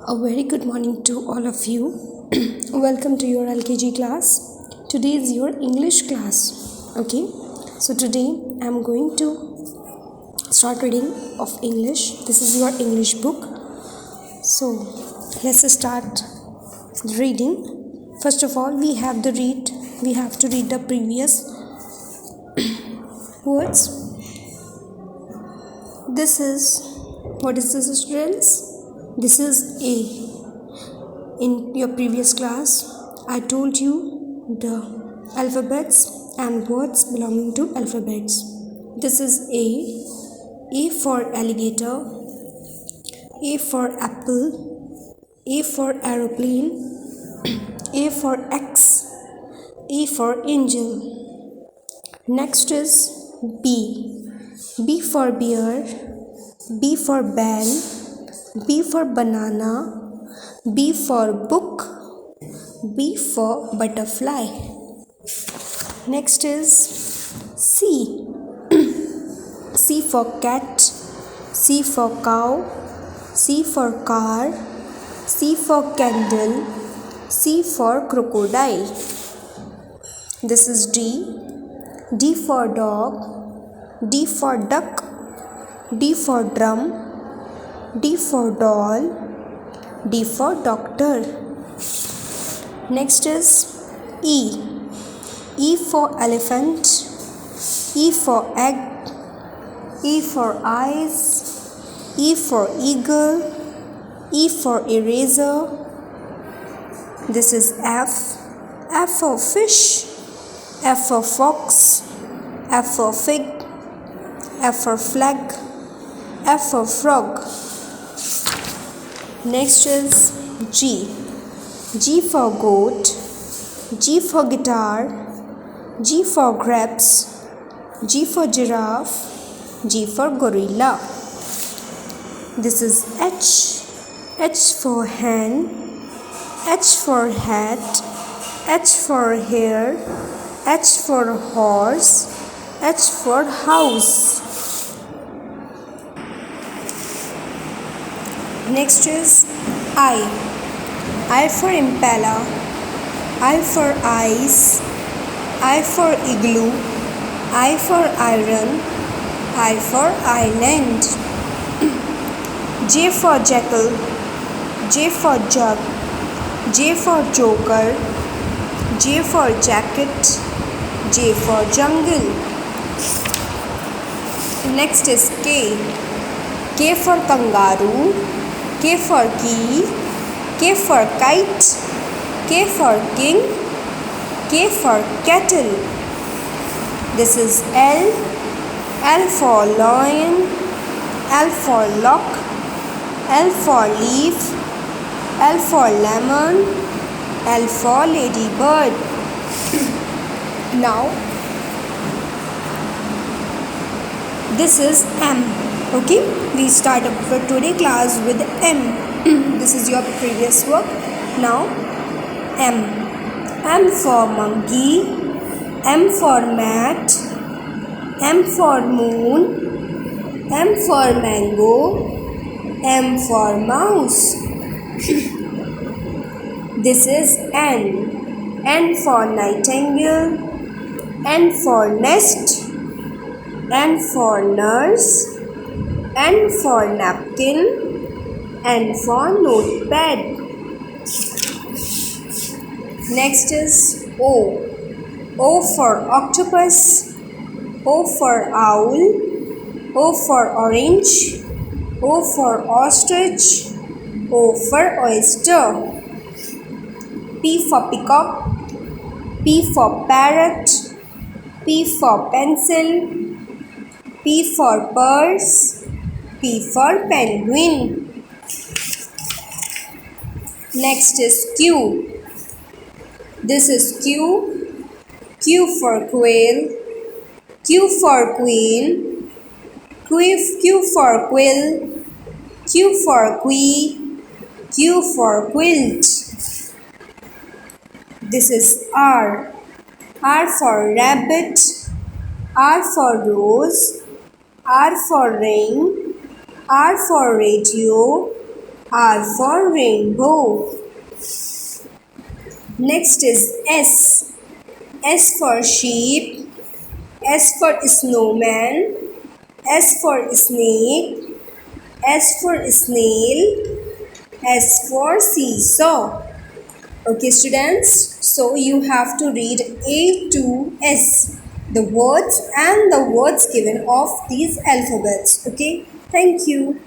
A very good morning to all of you. Welcome to your LKG class. Today is your English class. Okay, so today I'm going to start reading of English. This is your English book. So let's start reading. First of all, we have to read the previous words. What is this, students? This is A. In your previous class, I told you the alphabets and words belonging to alphabets. This is A. A for alligator. A for apple. A for aeroplane. A for X. A for angel. Next is B. B for bear. B for bell. B for banana. B for book. B for butterfly. Next is C. C for cat. C for cow. C for car. C for candle. C for crocodile. This is D. D for dog. D for duck. D for drum. D for doll. D for doctor. Next is E. E for elephant. E for egg. E for eyes. E for eagle. E for eraser. This is F. F for fish. F for fox. F for fig. F for flag. F for frog. Next is G. G for goat. G for guitar. G for grapes. G for giraffe. G for gorilla. This is H. H for hen. H for hat. H for hair. H for horse. H for house. Next is I. I for impala. I for ice. I for igloo. I for iron. I for island. J for jackal. J for jug. J for joker. J for jacket. J for jungle. Next is K. K for kangaroo. K for key. K for kite. K for king. K for kettle. This is L. L for lion. L for lock. L for leaf. L for lemon. L for ladybird. Now this is M. Okay, we start up for today class with M. This is your previous work. Now M. M for monkey. M for mat. M for moon. M for mango. M for mouse. This is N. N for nightingale. N for nest. N for nurse. N for napkin. N for notepad. Next is O. O for octopus. O for owl. O for orange. O for ostrich. O for oyster. P for peacock. P for parrot. P for pencil. P for purse. P for penguin. Next is Q. This is Q. Q for quail. Q for queen. Q for quill. Q for queen. Q for quilt. This is R. R for rabbit. R for rose. R for ring. R for radio. R for rainbow. Next is S. S for sheep. S for snowman. S for snake. S for snail. S for seesaw. Okay, students, so you have to read A to S, the words and the words given of these alphabets. Okay, thank you.